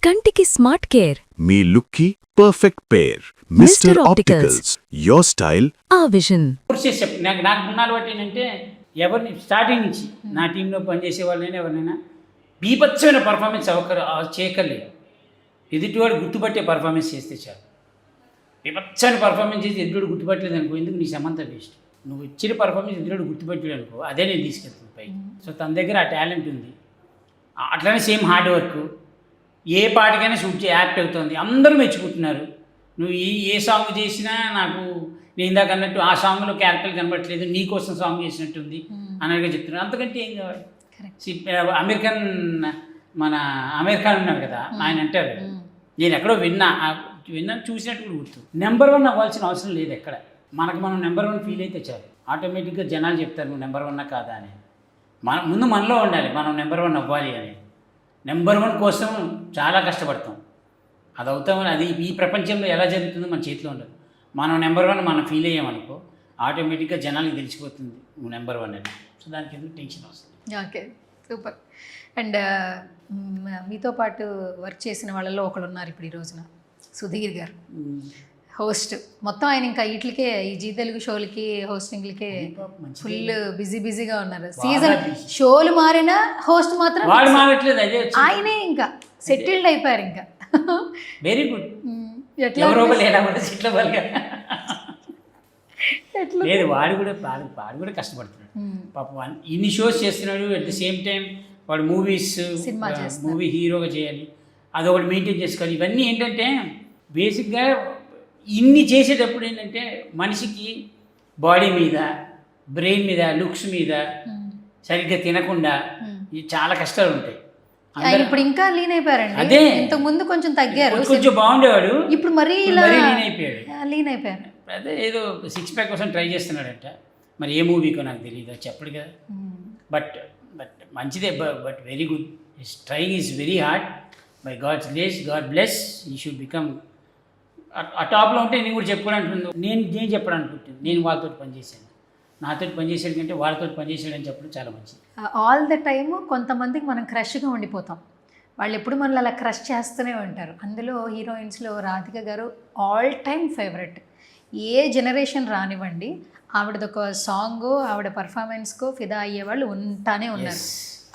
కంటికి smart care. మీ లుక్కి perfect pair. Mister opticals, your style ఆ విజన్. నాకు ఉన్నాలు బట్టి ఏంటంటే ఎవరిని స్టార్టింగ్ నుంచి నా టీంలో పనిచేసే వాళ్ళైనా ఎవరినైనా బీభత్సమైన పర్ఫార్మెన్స్ చేయక్కర్లేదు. ఎదుటివాడు గుర్తుపట్టే పర్ఫార్మెన్స్ చేస్తే చాలు. బీభత్సమైన పర్ఫార్మెన్స్ చేసి ఎదుటివాడు గుర్తుపట్టలేదు అనుకో, ఎందుకు నీ సమంత వేస్ట్. నువ్వు ఇచ్చిన పర్ఫార్మెన్స్ ఎదుటివాడు గుర్తుపట్టాడు అనుకో, అదే నేను తీసుకెళ్తాను పైకి. సో తన దగ్గర ఆ టాలెంట్ ఉంది. అట్లనే సేమ్ హార్డ్ వర్క్. ఏ పాటకైనా షూట్ యాక్ట్ అవుతుంది, అందరూ మెచ్చుకుంటున్నారు. నువ్వు ఏ సాంగ్ చేసినా నాకు నేను ఇందాక అన్నట్టు ఆ సాంగ్లో క్యారెక్టర్ కనబడట్లేదు, నీ కోసం సాంగ్ చేసినట్టుంది అన్నట్టుగా చెప్తున్నారు. అంతకంటే ఏం కావాలి. అమీర్ ఖాన్ ఉన్నారు కదా, ఆయన అంటారు, నేను ఎక్కడో విన్నా చూసినట్టు కూడా గుర్తు. నెంబర్ 1 అవ్వాల్సిన అవసరం లేదు ఎక్కడ. మనం నెంబర్ 1 ఫీల్ అయితే చాలు. ఆటోమేటిక్గా జనాలు చెప్తారు నువ్వు నెంబర్ 1 కాదా అని. ముందు మనలో ఉండాలి మనం నెంబర్ 1 అవ్వాలి అని. నెంబర్ 1 కోసం చాలా కష్టపడతాం. అది అవుతామని అది ఈ ప్రపంచంలో ఎలా జరుగుతుందో మన చేతిలో ఉండదు. మనం నెంబర్ 1 మనం ఫీల్ అయ్యామనుకో, ఆటోమేటిక్గా జనాలకి తెలిసిపోతుంది నువ్వు నెంబర్ 1 అని. సో దానికి ఎందుకు టెన్షన్ వస్తుంది. Okay, super. అండ్ మీతో పాటు వర్క్ చేసిన వాళ్ళలో ఒకళ్ళు ఉన్నారు ఇప్పుడు ఈ రోజున, సుధీర్ గారు, హోస్ట్. మొత్తం ఆయన ఇంకా వీటికే ఈ జీ తెలుగు షోలకి హోస్టింగ్లకే ఫుల్ బిజీగా ఉన్నారు. సీజన్ షోలు మారినా హోస్ట్ మాత్రం ఆయనే ఇంకా సెటిల్డ్ అయిపోయారు. ఇంకా వెరీ గుడ్. లేదు వాడు కూడా కష్టపడుతున్నాడు పాపం. ఇన్ని షోస్ చేస్తున్నాడు. అట్ ది సేమ్ టైం వాడు మూవీ హీరోగా చేయాలి, అదొకటి మెయింటైన్ చేసుకోవాలి. ఇవన్నీ ఏంటంటే బేసిక్గా ఇన్ని చేసేటప్పుడు ఏంటంటే మనిషికి బాడీ మీద, బ్రెయిన్ మీద, లుక్స్ మీద సరిగ్గా తినకుండా చాలా కష్టాలు ఉంటాయి. ఇప్పుడు ఇంకా లీన్ అయిపోయారండి. అదే ఇంతకు ముందు కొంచెం తగ్గారు, కొంచెం బాగుండేవాడు. ఇప్పుడు మరీ లీన్ అయిపోయారు. అదే ఏదో 6 ప్యాక్ కోసం ట్రై చేస్తున్నాడంట. మరి ఏ మూవీకో నాకు తెలియదు, చెప్పడు కదా. బట్ మంచిదే, but very good. His trying is very hard. By God's grace, God bless, he should become ఆ టాప్లో ఉంటే నేను కూడా చెప్పుకోవడానికి నేను చెప్పడానుకుంటుంది. నేను వాళ్ళతో పనిచేశాను, నాతో పనిచేసాడు కంటే వాళ్ళతో పనిచేసాడు అని చెప్పడం చాలా మంచిది. ఆల్ ద టైమ్ కొంతమందికి మనం క్రష్గా ఉండిపోతాం. వాళ్ళు ఎప్పుడు మనల్ని అలా క్రష్ చేస్తూనే ఉంటారు. అందులో హీరోయిన్స్లో రాధిక గారు ఆల్ టైమ్ ఫేవరెట్. ఏ జనరేషన్ రానివ్వండి, ఆవిడదొక సాంగ్, ఆవిడ పర్ఫార్మెన్స్కో ఫిదా అయ్యేవాళ్ళు ఉంటానే ఉన్నారు.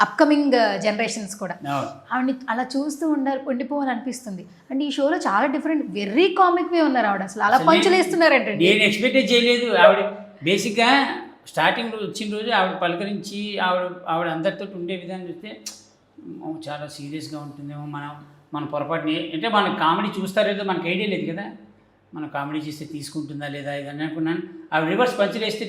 అప్కమింగ్ జనరేషన్స్ కూడా ఆవిడని అలా చూస్తూ ఉండిపోవాలనిపిస్తుంది. అండ్ ఈ షోలో చాలా డిఫరెంట్, వెరీ కామిక్ వే ఉన్నారు ఆవిడ. అసలు అలా పంచులు వేస్తున్నారంటండి. నేను ఎక్స్పెక్ట్ చేయలేదు. ఆవిడ బేసిక్గా స్టార్టింగ్ వచ్చిన రోజు ఆవిడ పలకరించి ఆవిడ అందరితో ఉండే విధానం చూస్తే చాలా సీరియస్గా ఉంటుందేమో. మన పొరపాటుని అంటే మనం కామెడీ చూస్తారేదో మనకు ఐడియా లేదు కదా. మనం కామెడీ చేస్తే తీసుకుంటుందా లేదా ఇదని అనుకున్నాను. ఆవిడ రివర్స్ పంచులు వేస్తే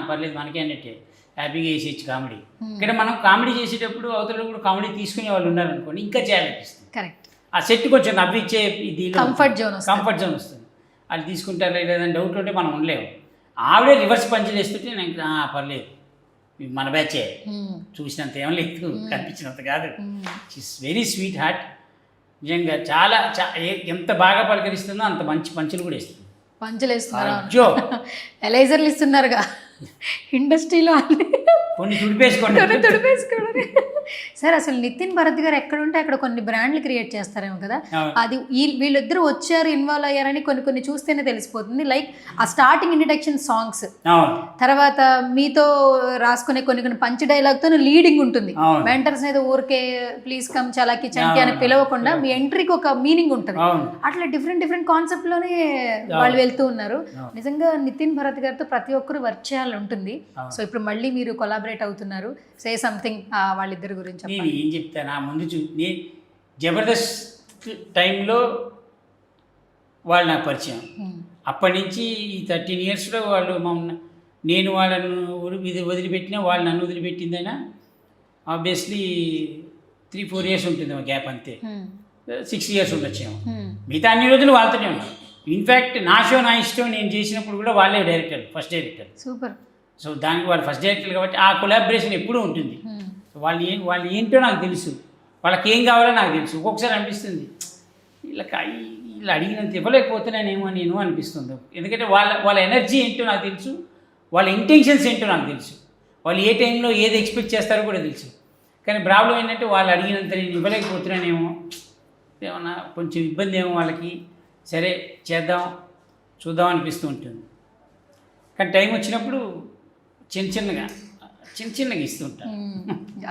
పర్లేదు మనకే అన్నట్టే, హ్యాపీగా వేసేయచ్చు కామెడీ. ఇక్కడ మనం కామెడీ చేసేటప్పుడు అవతల కూడా కామెడీ తీసుకునే వాళ్ళు ఉన్నారనుకోండి, ఇంకా చేయాలనిపిస్తుంది. కరెక్ట్. ఆ సెట్ కొంచెం నవ్విచ్చే కంఫర్ట్ జోన్ వస్తుంది. వాళ్ళు తీసుకుంటారా లేదని డౌట్ ఉంటే మనం ఉండలేము. ఆవిడే రివర్స్ పంచులు వేస్తుంటే నేను పర్లేదు మన బ్యాచే, చూసినంత ఏం లేదు, కనిపించినంత కాదు. She's very sweet heart. నిజంగా చాలా ఎంత బాగా పలకరిస్తుందో అంత మంచి పంచులు కూడా వేస్తుంది. పంచులు వేస్తున్నారు, ఎలైజర్లు ఇస్తున్నారుగా ఇండస్ట్రీలో, కొన్ని తుడిపేసుకోండి. సార్ అసలు నితిన్ భరత్ గారు ఎక్కడుంటే అక్కడ కొన్ని బ్రాండ్లు క్రియేట్ చేస్తారేమో కదా. అది వీళ్ళిద్దరూ వచ్చారు, ఇన్వాల్వ్ అయ్యారని కొన్ని చూస్తేనే తెలిసిపోతుంది. లైక్ ఆ స్టార్టింగ్ ఇంట్రడక్షన్ సాంగ్స్, తర్వాత మీతో రాసుకునే కొన్ని పంచ్ డైలాగ్తో లీడింగ్ ఉంటుంది. మెంటర్స్ అయితే ఊరికే ప్లీజ్ కమ్ చలాకి చంటి అని పిలవకుండా మీ ఎంట్రీకి ఒక మీనింగ్ ఉంటుంది. అట్లా డిఫరెంట్ కాన్సెప్ట్ లోనే వాళ్ళు వెళ్తూ ఉన్నారు. నిజంగా నితిన్ భరత్ గారితో ప్రతి ఒక్కరు వర్క్ చేయాలని ఉంటుంది. సో ఇప్పుడు మళ్ళీ మీరు కొలాబరేట్ అవుతున్నారు. సే సంథింగ్ వాళ్ళిద్దరు గురించి. నేను ఏం చెప్తాను, ఆ ముందు నేను జబర్దస్త్ టైంలో వాళ్ళు నాకు పరిచయం. అప్పటి నుంచి ఈ 13 ఇయర్స్లో వాళ్ళు నేను వాళ్ళను వదిలిపెట్టినా, వాళ్ళు నన్ను వదిలిపెట్టిందైనా ఆబ్వియస్లీ 3-4 ఇయర్స్ ఉంటుంది మా గ్యాప్, అంతే. 6 ఇయర్స్ ఉండొచ్చేమో. మిగతా అన్ని రోజులు వాళ్ళతోనే ఉన్నాం. ఇన్ఫ్యాక్ట్ నా షో నా ఇష్టం నేను చేసినప్పుడు కూడా వాళ్ళే director, first director. Super. So దానికి వాళ్ళు ఫస్ట్ డైరెక్టర్ కాబట్టి ఆ కొలాబరేషన్ ఎప్పుడూ ఉంటుంది. వాళ్ళు ఏంటో నాకు తెలుసు, వాళ్ళకి ఏం కావాలో నాకు తెలుసు. ఒక్కొక్కసారి అనిపిస్తుంది వీళ్ళు అడిగినంత ఇవ్వలేకపోతున్నానేమో నేను అనిపిస్తుంది. ఎందుకంటే వాళ్ళ ఎనర్జీ ఏంటో నాకు తెలుసు, వాళ్ళ ఇంటెన్షన్స్ ఏంటో నాకు తెలుసు, వాళ్ళు ఏ టైంలో ఏది ఎక్స్పెక్ట్ చేస్తారో కూడా తెలుసు. కానీ ప్రాబ్లం ఏంటంటే వాళ్ళు అడిగినంత నేను ఇవ్వలేకపోతున్నానేమో ఏమన్నా కొంచెం ఇబ్బంది ఏమో వాళ్ళకి, సరే చేద్దాం చూద్దాం అనిపిస్తూ ఉంటుంది. కానీ టైం వచ్చినప్పుడు చిన్న చిన్నగా ఇస్తూ ఉంటాను.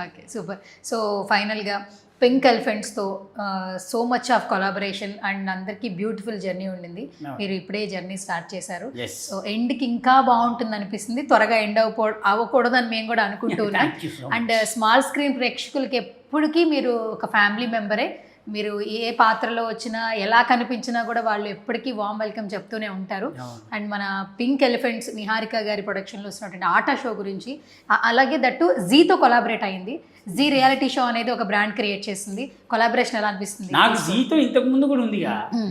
Okay, super. సో ఫైనల్గా పింక్ ఎలిఫెంట్స్తో so much of collaboration and అందరికీ బ్యూటిఫుల్ జర్నీ ఉండింది. మీరు ఇప్పుడే జర్నీ స్టార్ట్ చేశారు. సో ఎండ్కి ఇంకా బాగుంటుంది అనిపిస్తుంది. త్వరగా ఎండ్ అవ్వకూడదని మేము కూడా అనుకుంటూ ఉన్నాం. అండ్ స్మాల్ స్క్రీన్ ప్రేక్షకులకి ఎప్పటికీ మీరు ఒక ఫ్యామిలీ మెంబరే. మీరు ఏ పాత్రలో వచ్చినా ఎలా కనిపించినా కూడా వాళ్ళు ఎప్పటికీ వామ్ వెల్కమ్ చెప్తూనే ఉంటారు. అండ్ మన పింక్ ఎలిఫెంట్స్ నిహారిక గారి ప్రొడక్షన్లో వస్తున్నటువంటి ఆటా షో గురించి, అలాగే దట్టు జీతో కొలాబరేట్ అయింది. జీ రియాలిటీ షో అనేది ఒక బ్రాండ్ క్రియేట్ చేసింది. కొలాబరేషన్ ఎలా అనిపిస్తుంది? నాకు జీతో ఇంతకు ముందు కూడా ఉంది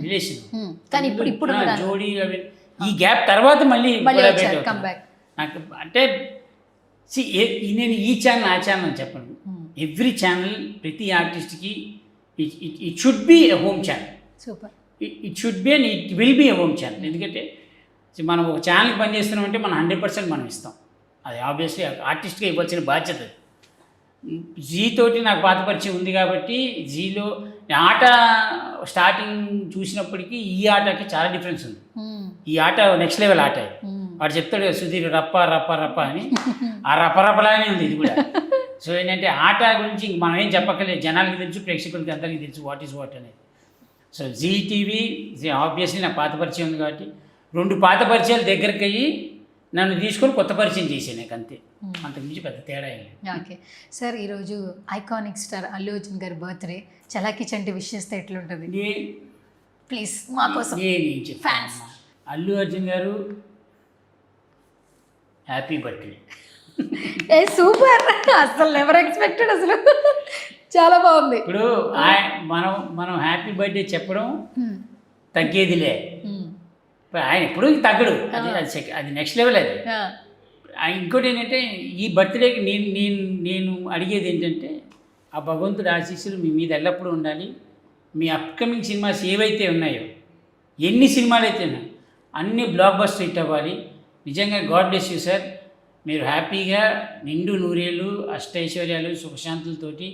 రిలేషన్, కానీ ఇప్పుడు జోడీ ఈ గ్యాప్ తర్వాత మళ్ళీ కంబ్యాక్. నాకు అంటే నేను ఈ ఛానల్ ఆ ఛానల్ అని చెప్పను. ఎవ్రీ ఛానల్ ప్రతి ఆర్టిస్ట్కి it should be a home channel. Super. It should be and it will be a home channel. ఎందుకంటే మనం ఒక ఛానల్కి పనిచేస్తున్నామంటే మనం 100% మనం ఇస్తాం. అది ఆబ్వియస్లీ ఆర్టిస్ట్గా ఇవ్వాల్సిన బాధ్యత. జీ తోటి నాకు పాత పరిచయం ఉంది కాబట్టి జీలో ఆట స్టార్టింగ్ చూసినప్పటికీ ఈ ఆటకి చాలా డిఫరెన్స్ ఉంది. ఈ ఆట నెక్స్ట్ లెవెల్ ఆట. వాడు చెప్తాడు కదా సుధీర్ రప్ప రప్ప రప్ప అని, ఆ రప్పరప్పలానే ఉంది ఇది కూడా. సో ఏంటంటే ఆట గురించి మనం ఏం చెప్పక్కర్లేదు, జనాలకి తెలుసు, ప్రేక్షకులకి అందరికీ తెలుసు వాట్ ఈజ్ వాట్ అనేది. సో జీ టీవీ ఆబ్వియస్లీ నాకు పాత పరిచయం ఉంది కాబట్టి 2 పాత పరిచయాలు దగ్గరికి అయ్యి నన్ను తీసుకొని కొత్త పరిచయం చేశాను. నాకు అంతే, అంతకుమించి పెద్ద తేడా అయింది. ఓకే సార్, ఈరోజు ఐకానిక్ స్టార్ అల్లు అర్జున్ గారి బర్త్డే, చలాకీ చంటి విష్ చేస్తే ఎట్లుంటుంది ప్లీజ్ మా కోసం? ఫ్యాన్స్ అల్లు అర్జున్ గారు హ్యాపీ బర్త్డే. ఏ సూపర్, అసలు నెవర్ ఎక్స్పెక్టెడ్, అసలు చాలా బాగుంది. ఇప్పుడు మనం హ్యాపీ బర్త్డే చెప్పడం తగ్గేదిలే, ఆయన ఎప్పుడూ తగ్గడు, అది నెక్స్ట్ లెవెల్. అది ఇంకోటి ఏంటంటే ఈ బర్త్డేకి నేను అడిగేది ఏంటంటే ఆ భగవంతుడి ఆశీస్సులు మీ మీద ఎల్లప్పుడూ ఉండాలి. మీ అప్కమింగ్ సినిమాస్ ఏవైతే ఉన్నాయో, ఎన్ని సినిమాలు అయితే ఉన్నాయో అన్నీ బ్లాక్ బస్టర్ హిట్ అవ్వాలి. నిజంగా గాడ్ బ్లెస్ యూ సార్. మీరు హ్యాపీగా నిండు నూరేళ్ళు అష్టైశ్వర్యాలు సుఖశాంతులతోటి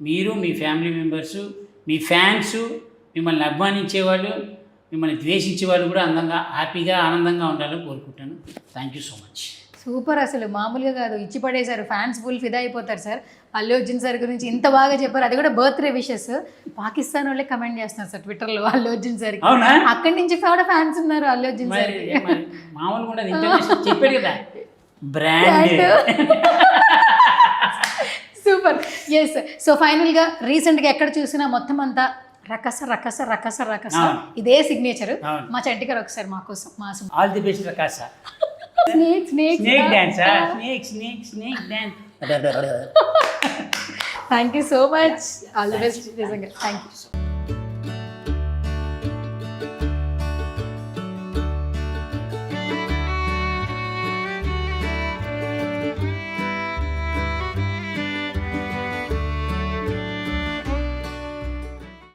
మీరు, మీ ఫ్యామిలీ మెంబర్సు, మీ ఫ్యాన్సు, మిమ్మల్ని అభిమానించేవాళ్ళు, మిమ్మల్ని ద్వేషించే వాళ్ళు కూడా అందంగా హ్యాపీగా ఆనందంగా ఉండాలని కోరుకుంటాను. Thank you so much. Super, అసలు మామూలుగా కాదు, ఇచ్చి పడేశారు. ఫ్యాన్స్ ఫుల్ ఫిదా అయిపోతారు సార్. అల్లు అర్జున్ సార్ గురించి ఇంత బాగా చెప్పారు, అది కూడా బర్త్డే విషెస్. పాకిస్తాన్ వాళ్ళే కమెంట్ చేస్తున్నారు సార్ ట్విట్టర్లో అల్లు అర్జున్ సార్. అక్కడి నుంచి కూడా ఫ్యాన్స్ ఉన్నారు అల్లు అర్జున్ సార్. మామూలుగా ఉండదు, ఇంటర్నేషనల్ చెప్పాడు కదా బ్రాండ్. సూపర్. ఎస్. సో ఫైనల్గా రీసెంట్గా ఎక్కడ చూసినా మొత్తం అంతా రకస రకస రకస రకస ఇదే సిగ్నేచర్. మా చంటి గారు ఒకసారి మా కోసం ఆల్ ది బెస్ట్ రకస. Snake dance. Snake dance. Thank you so much. All the best. Thank you.